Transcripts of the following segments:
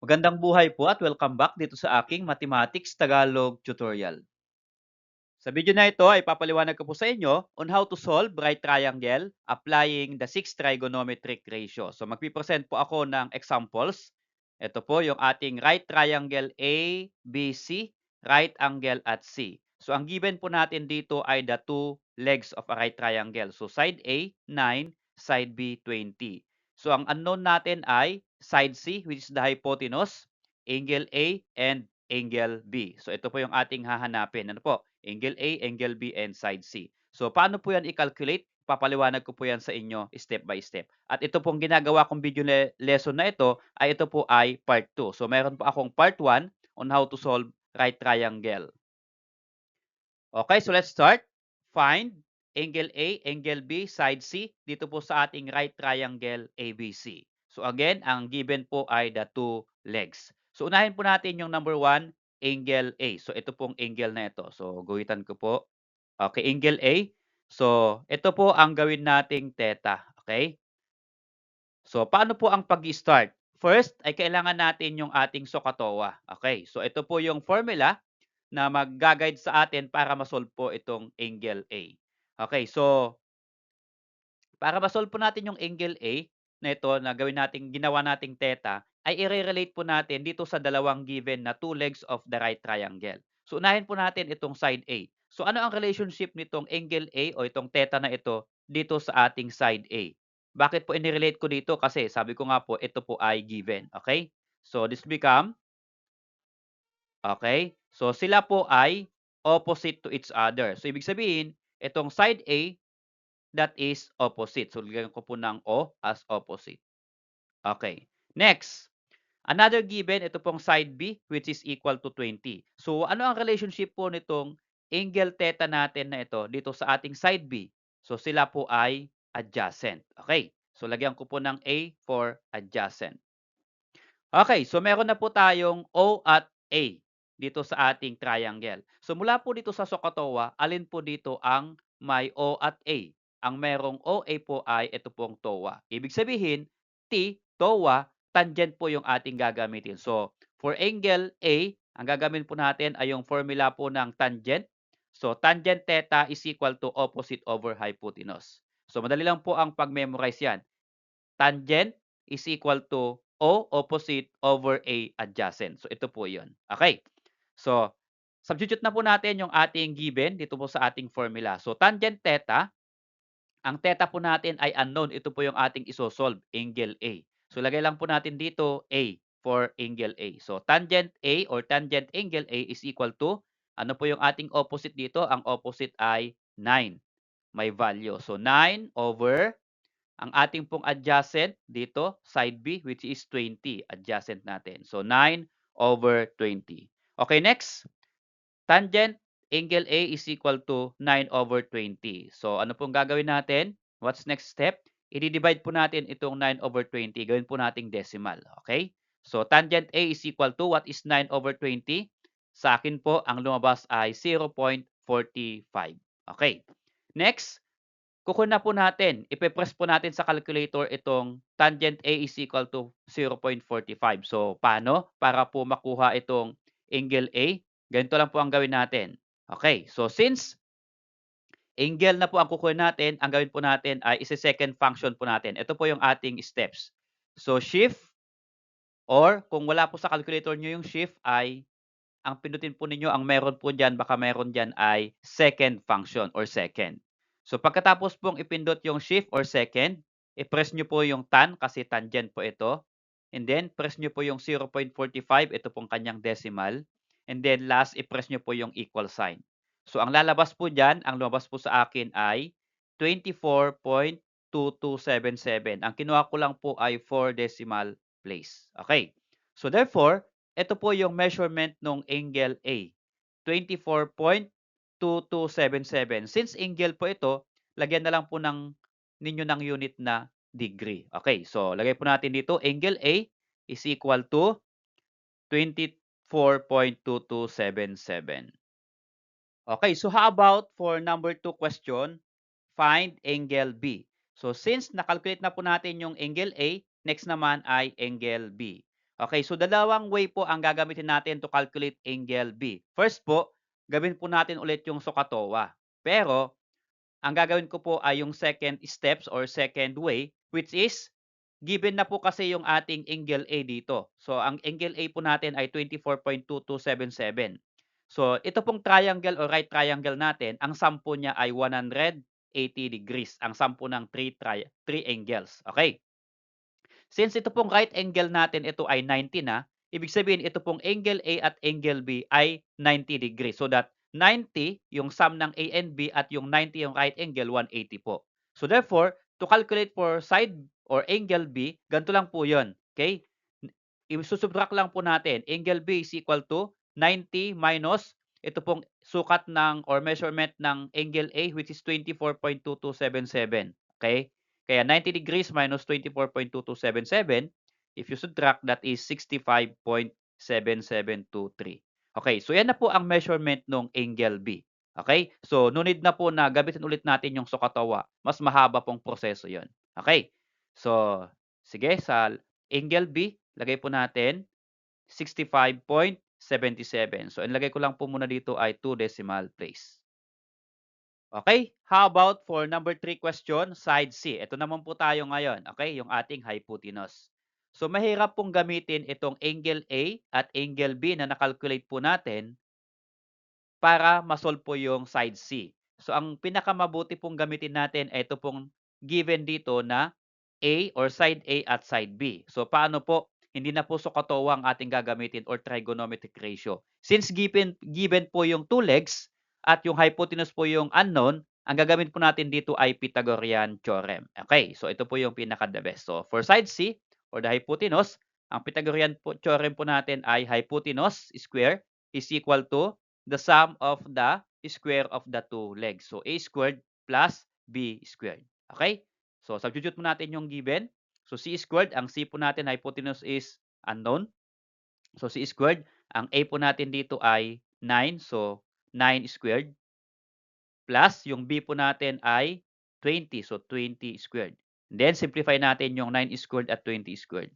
Magandang buhay po at welcome back dito sa aking Mathematics Tagalog tutorial. Sa video na ito ay papaliwanag ko po sa inyo on how to solve right triangle applying the 6 trigonometric ratio. So magpipresent po ako ng examples. Ito po yung ating right triangle A, B, C, right angle at C. So ang given po natin dito ay the two legs of a right triangle. So side A, 9, side B, 20. So ang unknown natin ay side C, which is the hypotenuse, angle A, and angle B. So ito po yung ating hahanapin. Ano po? Angle A, angle B, and side C. So paano po yan i-calculate? Papaliwanag ko po yan sa inyo step by step. At ito pong ginagawa kong video lesson na ito ay part 2. So meron po akong part 1 on how to solve right triangle. Okay, so let's start. Find angle A, angle B, side C dito po sa ating right triangle ABC. So again, ang given po ay the two legs. So unahin po natin yung number 1, angle A. So ito pong angle na ito. So guhitan ko po. Okay, angle A. So ito po ang gawin nating theta. Okay? So paano po ang pag-start? First ay kailangan natin yung ating SOHCAHTOA. Okay, so ito po yung formula na magga-guide sa atin para ma-solve po itong angle A. Okay, so para ma-solve po natin yung angle A na ito na ginawa nating theta, ay i-relate po natin dito sa dalawang given na two legs of the right triangle. So unahin po natin itong side A. So ano ang relationship nitong angle A o itong theta na ito dito sa ating side A? Bakit po inirelate ko dito? Kasi sabi ko nga po, ito po ay given. Okay? So this become, okay? So sila po ay opposite to each other. So ibig sabihin, itong side A, that is opposite. So lagyan ko po ng O as opposite. Okay. Next, another given, ito pong side B, which is equal to 20. So ano ang relationship po nitong angle theta natin na ito dito sa ating side B? So sila po ay adjacent. Okay. So lagyan ko po ng A for adjacent. Okay, so meron na po tayong O at A dito sa ating triangle. So mula po dito sa SOHCAHTOA, alin po dito ang may O at A? Ang merong OA po ay ito pong TOA. Ibig sabihin, T, TOA, tangent po yung ating gagamitin. So for angle A, ang gagamitin po natin ay yung formula po ng tangent. So tangent theta is equal to opposite over hypotenuse. So madali lang po ang pag-memorize yan. Tangent is equal to O opposite over A adjacent. So ito po 'yon. Okay. So substitute na po natin yung ating given dito po sa ating formula. So tangent theta, ang theta po natin ay unknown. Ito po yung ating iso-solve, angle A. So lagay lang po natin dito A for angle A. So tangent A or tangent angle A is equal to, ano po yung ating opposite dito? Ang opposite ay 9. May value. So 9 over ang ating pong adjacent dito, side B, which is 20, adjacent natin. So 9 over 20. Okay, next. Tangent angle A is equal to 9 over 20. So ano pong gagawin natin? What's next step? I-divide po natin itong 9 over 20. Gawin po nating decimal. Okay? So tangent A is equal to, what is 9 over 20? Sa akin po, ang lumabas ay 0.45. Okay. Next, kukunin na po natin, ipe-press po natin sa calculator itong tangent A is equal to 0.45. So, paano? Para po makuha itong angle A, ganito lang po ang gawin natin. Okay, so since angle na po ang kukunin natin, ang gawin po natin ay isi-second function po natin. Ito po yung ating steps. So, shift, or kung wala po sa calculator nyo yung shift, ay ang pindutin po ninyo, ang meron po dyan, baka meron dyan ay second function or second. So pagkatapos pong ipindot yung shift or second, i-press nyo po yung tan kasi tangent po ito. And then, press nyo po yung 0.45, ito pong kanyang decimal. And then last, i-press nyo po yung equal sign. So ang lalabas po dyan, ang lumabas po sa akin ay 24.2277. Ang kinuha ko lang po ay 4 decimal place. Okay. So therefore, ito po yung measurement ng angle A, 24.2277. Since angle po ito, lagyan na lang po ninyo ng unit na degree. Okay, so lagay po natin dito, angle A is equal to 24.2277. Okay, so how about for number 2 question, find angle B. So since nakalculate na po natin yung angle A, next naman ay angle B. Okay, so dalawang way po ang gagamitin natin to calculate angle B. First po, gawin po natin ulit yung SOHCAHTOA. Pero, ang gagawin ko po ay yung second steps or second way, which is, given na po kasi yung ating angle A dito. So, ang angle A po natin ay 24.2277. So, ito pong triangle or right triangle natin, ang sum po niya ay 180 degrees. Ang sum po ng three angles. Okay? Since ito pong right angle natin, ito ay 90 na, ibig sabihin ito pong angle A at angle B ay 90 degrees. So that 90 yung sum ng A and B at yung 90 yung right angle, 180 po. So therefore, to calculate for side or angle B, ganito lang po yun. Okay? Isusubtract lang po natin. Angle B is equal to 90 minus ito pong sukat ng or measurement ng angle A, which is 24.2277. Okay? Kaya 90 degrees minus 24.2277, if you subtract, that is 65.7723. Okay, so yan na po ang measurement ng angle B. Okay? So, no need na po na gamitin ulit natin yung SOHCAHTOA. Mas mahaba pong proseso yon. Okay? So, sige, sa angle B, lagay po natin 65.77. So, ilagay ko lang po muna dito ay 2 decimal place. Okay, how about for number 3 question, side C. Ito naman po tayo ngayon, okay, yung ating hypotenuse. So, mahirap pong gamitin itong angle A at angle B na nakalculate po natin para masolve po yung side C. So, ang pinakamabuti pong gamitin natin ay ito pong given dito na A or side A at side B. So, paano po? Hindi na po SOHCAHTOA ang ating gagamitin or trigonometric ratio. Since given po yung two legs at yung hypotenuse po yung unknown, ang gagawin po natin dito ay Pythagorean theorem. Okay, so ito po yung pinaka-the best. So, for side C or the hypotenuse, ang Pythagorean theorem po natin ay hypotenuse square is equal to the sum of the square of the two legs. So, A squared plus B squared. Okay? So, substitute mo natin yung given. So, C squared, ang C po natin, hypotenuse is unknown. So, C squared, ang A po natin dito ay 9. So, 9 squared. Plus, yung B po natin ay 20. So, 20 squared. Then, simplify natin yung 9 squared at 20 squared.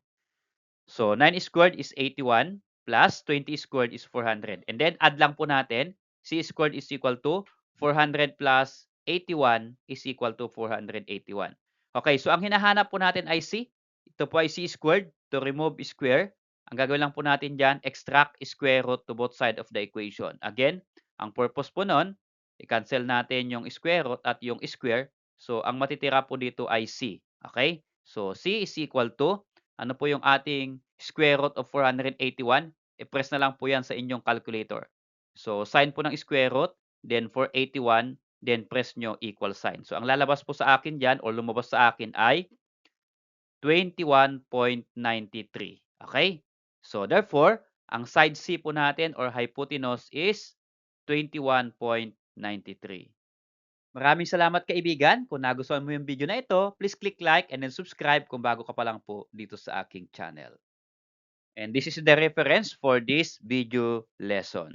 So, 9 squared is 81 plus 20 squared is 400. And then, add lang po natin. C squared is equal to 400 plus 81 is equal to 481. Okay, so ang hinahanap po natin ay C. Ito po ay C squared. To remove square, ang gagawin lang po natin dyan, extract square root to both side of the equation. Again, ang purpose po nun, i-cancel natin yung square root at yung square. So, ang matitira po dito ay C. Okay? So, C is equal to ano po yung ating square root of 481? I-press na lang po yan sa inyong calculator. So, sign po ng square root, then 481, then press nyo equal sign. So, ang lalabas po sa akin dyan or lumabas sa akin ay 21.93. Okay? So, therefore, ang side C po natin or hypotenuse is 21.93. Maraming salamat kaibigan. Kung nagustuhan mo yung video na ito, please click like and then subscribe kung bago ka pa lang po dito sa aking channel. And this is the reference for this video lesson.